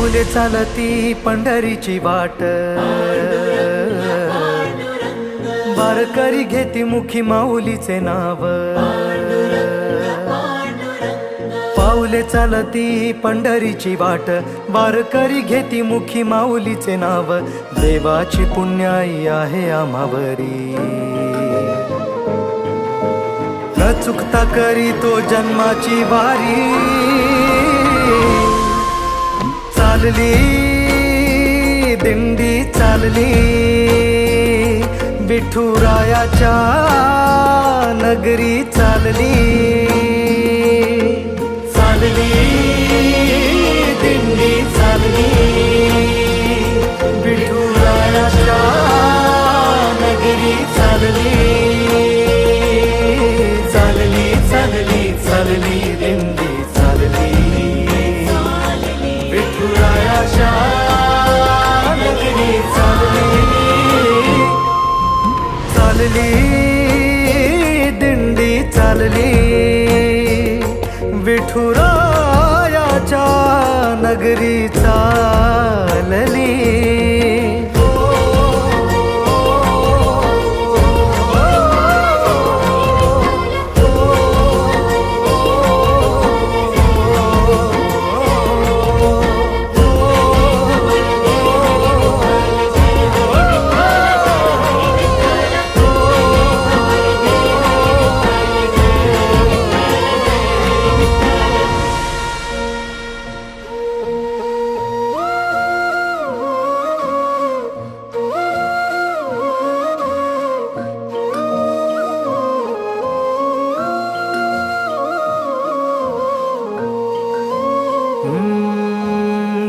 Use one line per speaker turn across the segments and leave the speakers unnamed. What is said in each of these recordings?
पाऊले चालती पंढरीची वाट, वारकरी घेती मुखी माऊलीचे नाव. पाऊले चालती पंढरीची वाट, वारकरी घेती मुखी माऊलीचे नाव. देवाची पुण्याई आहे आम्हावरी, न चुकता करी तो जन्माची वारी. चालली दिंडी चालली, विठुरायाच्या नगरी चालली. चालली दिंडी चालली, विठुरायाच्या नगरी चालली. चालली चालली चालली दिंडी चालली, विठुरायाच्या नगरी चालली. चालली दिंडी चालली, विठुरायाच्या नगरी चालली.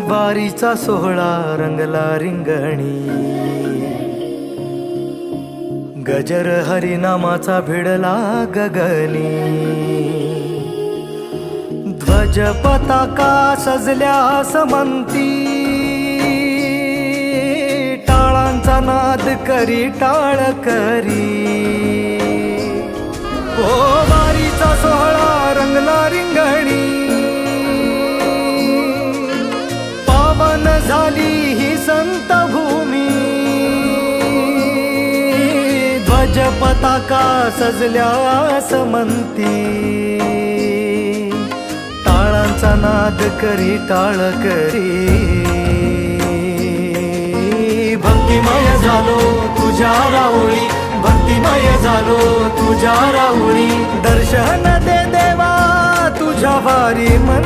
वारीचा सोहळा रंगला रिंगणी, गजर हरिनामाचा भिडला गगनी. ध्वज पताका सजल्या समंती, टाळांचा नाद करी टाळ करी. ओ वारीचा सोहळा रंगला रिंगणी, झाली ही संत भूमी. ध्वज पताका सजल्या समंती, टाळांचा नाद करी टाळ करी. भक्तिमय झालो तुझ्या राऊळी, भक्तिमय झालो तुझ्या राऊळी. दर्शन दे देवा तुझ्या वारी मंदी.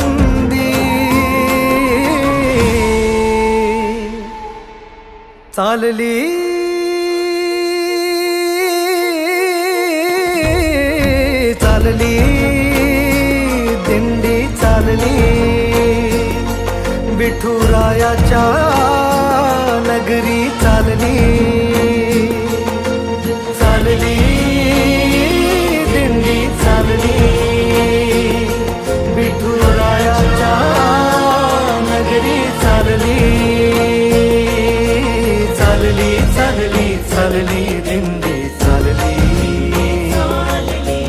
चालली चालली दिंडी चालली, विठुरायाच्या नगरी चालली. चालली दिंडी चालली, विठुरायाच्या नगरी चालली. चालली चालली चालली दिंडी चालली,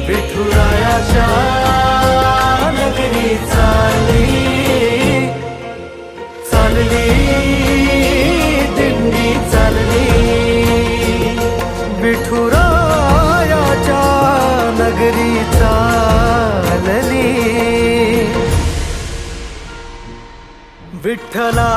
विठुरायाच्या नगरी चालली. चालली दिंडी चालली, विठुरायाच्या नगरी चालली. विठ्ठला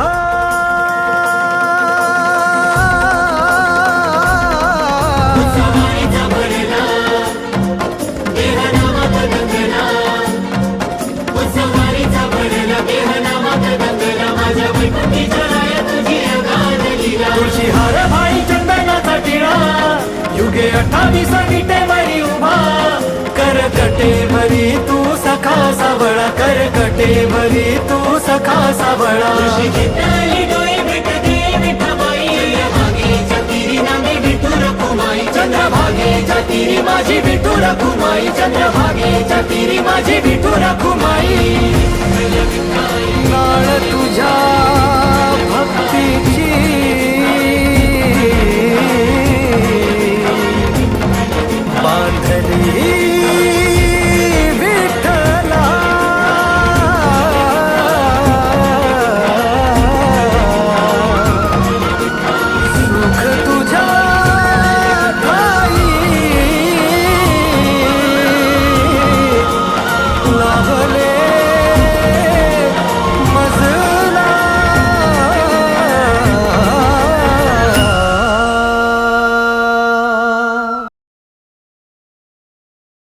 तुळशी हार भाई चंदनाचा टिळा, युगे 28 विटेवरी उभा. करकटेवरी तू सखा सावळा, करकटेवरी तू सखा सावळा. चंद्रभागेच्या तीरी माझी विठू रखुमाई, चंद्रभागेच्या तीरी माझी विठू रखुमाई. नाळ तुझ्या